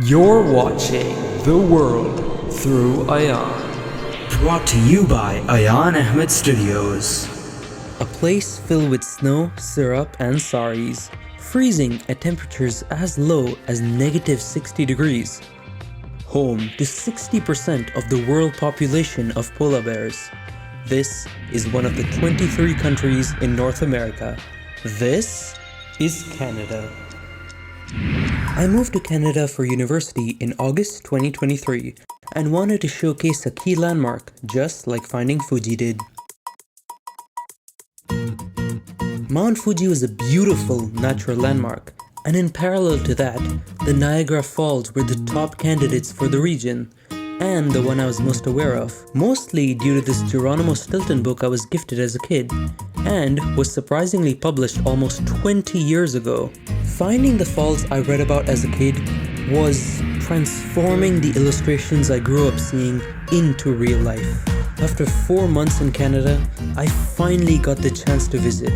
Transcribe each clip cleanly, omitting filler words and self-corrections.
You're watching The World Through Ayan. Brought to you by Ayan Ahmed Studios. A place filled with snow, syrup, and saris, freezing at temperatures as low as negative 60 degrees. Home to 60% of the world population of polar bears. This is one of the 23 countries in North America. This is Canada. I moved to Canada for university in August 2023 and wanted to showcase a key landmark, just like finding Fuji did. Mount Fuji was a beautiful natural landmark, and in parallel to that, the Niagara Falls were the top candidates for the region, and the one I was most aware of, mostly due to this Geronimo Stilton book I was gifted as a kid, and was surprisingly published almost 20 years ago. Finding the falls I read about as a kid was transforming the illustrations I grew up seeing into real life. After 4 months in Canada, I finally got the chance to visit.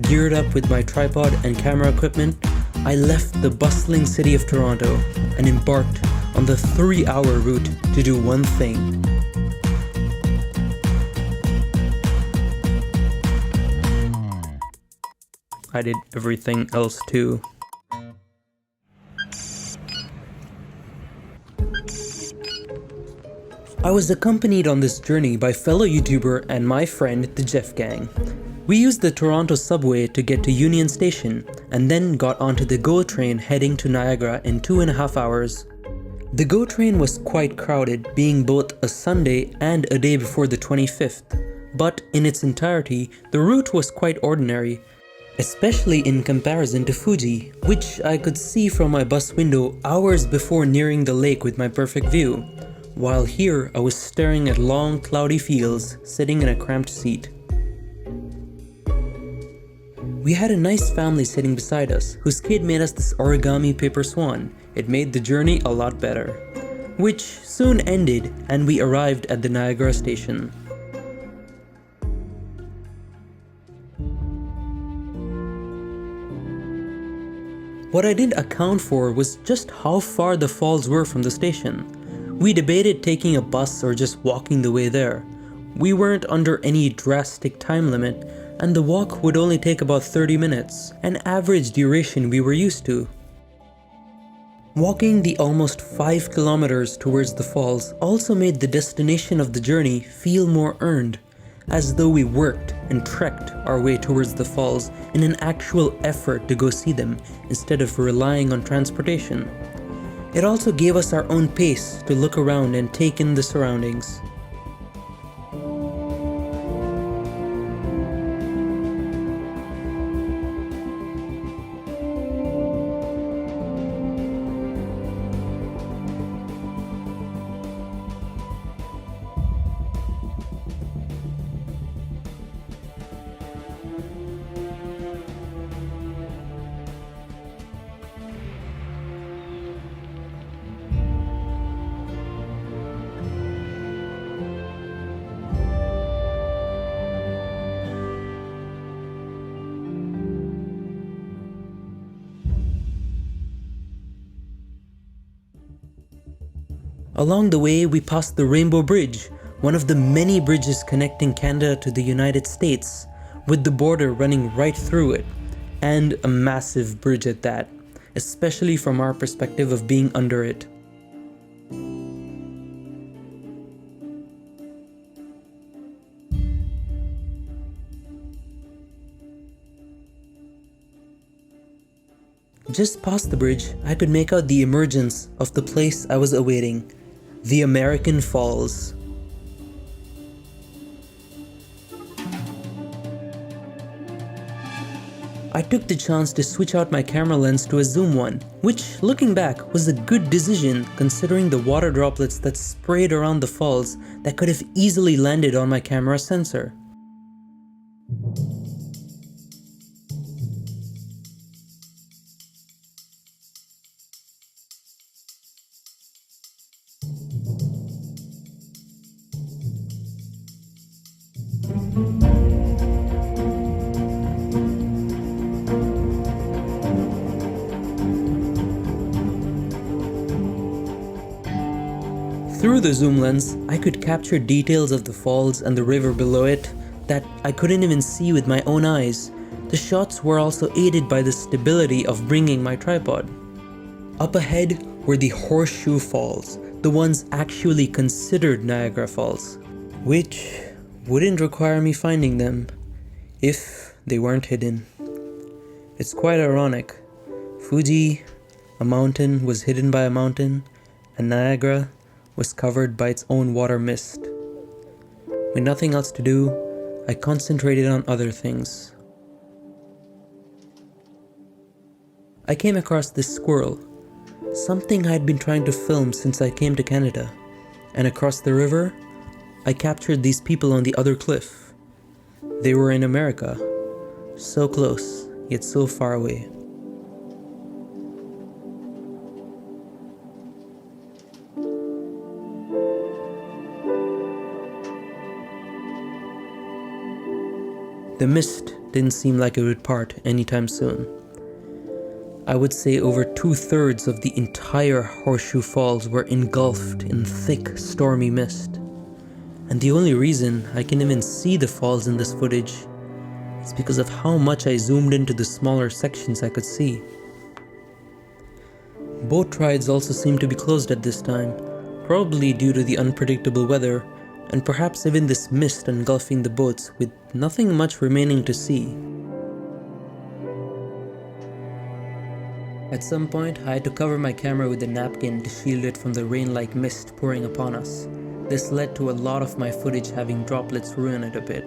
Geared up with my tripod and camera equipment, I left the bustling city of Toronto and embarked on the 3-hour route to do one thing. I did everything else too. I was accompanied on this journey by fellow YouTuber and my friend, the Jeff Gang. We used the Toronto subway to get to Union Station and then got onto the GO train heading to Niagara in 2.5 hours. The GO train was quite crowded, being both a Sunday and a day before the 25th, but in its entirety, the route was quite ordinary, especially in comparison to Fuji, which I could see from my bus window hours before nearing the lake with my perfect view, while here I was staring at long cloudy fields, sitting in a cramped seat. We had a nice family sitting beside us, whose kid made us this origami paper swan. It made the journey a lot better. Which soon ended and we arrived at the Niagara station. What I didn't account for was just how far the falls were from the station. We debated taking a bus or just walking the way there. We weren't under any drastic time limit, and the walk would only take about 30 minutes, an average duration we were used to. Walking the almost 5 kilometers towards the falls also made the destination of the journey feel more earned, as though we worked and trekked our way towards the falls in an actual effort to go see them instead of relying on transportation. It also gave us our own pace to look around and take in the surroundings. Along the way, we passed the Rainbow Bridge, one of the many bridges connecting Canada to the United States, with the border running right through it, and a massive bridge at that, especially from our perspective of being under it. Just past the bridge, I could make out the emergence of the place I was awaiting. The American Falls. I took the chance to switch out my camera lens to a zoom one, which, looking back, was a good decision considering the water droplets that sprayed around the falls that could have easily landed on my camera sensor. Through the zoom lens, I could capture details of the falls and the river below it that I couldn't even see with my own eyes. The shots were also aided by the stability of bringing my tripod. Up ahead were the Horseshoe Falls, the ones actually considered Niagara Falls, which wouldn't require me finding them if they weren't hidden. It's quite ironic. Fuji, a mountain, was hidden by a mountain, and Niagara was covered by its own water mist. With nothing else to do, I concentrated on other things. I came across this squirrel, something I had been trying to film since I came to Canada, and across the river, I captured these people on the other cliff. They were in America, so close, yet so far away. The mist didn't seem like it would part anytime soon. I would say over 2/3 of the entire Horseshoe Falls were engulfed in thick, stormy mist. And the only reason I can even see the falls in this footage is because of how much I zoomed into the smaller sections I could see. Boat rides also seemed to be closed at this time, probably due to the unpredictable weather, and perhaps even this mist engulfing the boats with nothing much remaining to see. At some point, I had to cover my camera with a napkin to shield it from the rain-like mist pouring upon us. This led to a lot of my footage having droplets ruin it a bit.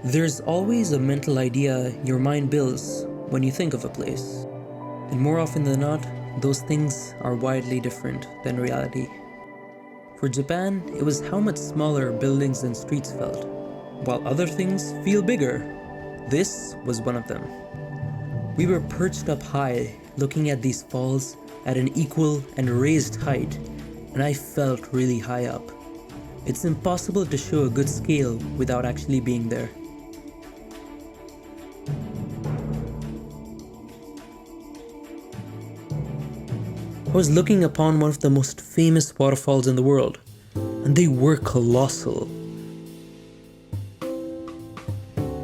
There's always a mental idea your mind builds when you think of a place. And more often than not, those things are widely different than reality. For Japan, it was how much smaller buildings and streets felt, while other things feel bigger. This was one of them. We were perched up high, looking at these falls at an equal and raised height, and I felt really high up. It's impossible to show a good scale without actually being there. I was looking upon one of the most famous waterfalls in the world, and they were colossal.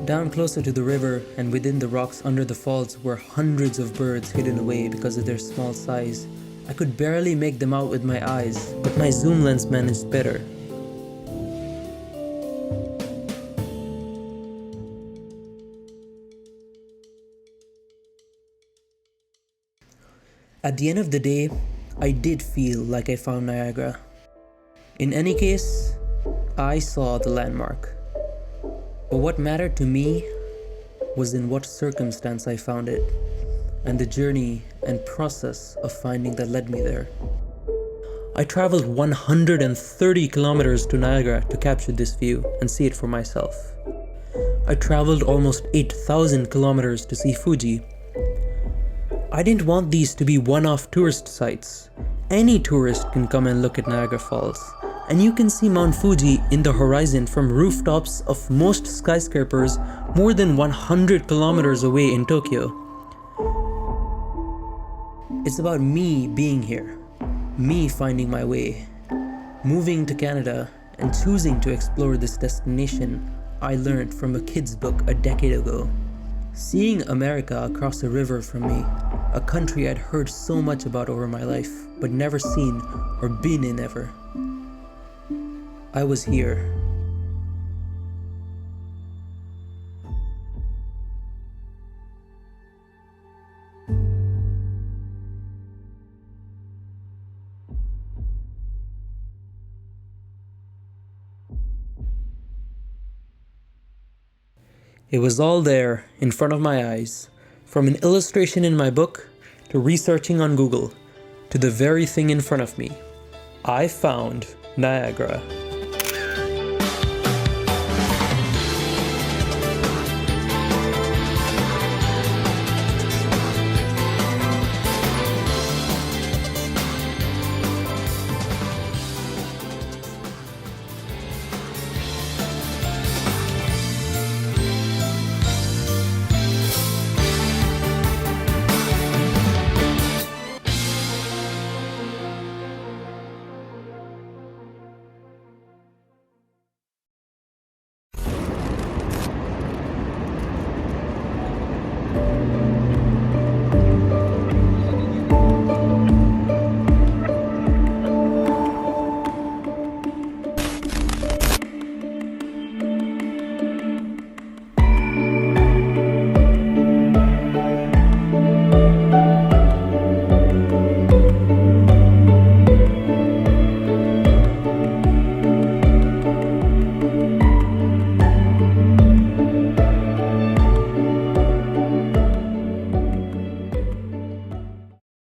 Down closer to the river and within the rocks under the falls were hundreds of birds hidden away because of their small size. I could barely make them out with my eyes, but my zoom lens managed better. At the end of the day, I did feel like I found Niagara. In any case, I saw the landmark. But what mattered to me was in what circumstance I found it, and the journey and process of finding that led me there. I traveled 130 kilometers to Niagara to capture this view and see it for myself. I traveled almost 8,000 kilometers to see Fuji. I didn't want these to be one-off tourist sites. Any tourist can come and look at Niagara Falls, and you can see Mount Fuji in the horizon from rooftops of most skyscrapers more than 100 kilometers away in Tokyo. It's about me being here, me finding my way, moving to Canada and choosing to explore this destination I learned from a kid's book a decade ago. Seeing America across the river from me, a country I'd heard so much about over my life, but never seen or been in ever. I was here. It was all there, in front of my eyes, from an illustration in my book, to researching on Google, to the very thing in front of me. I found Niagara.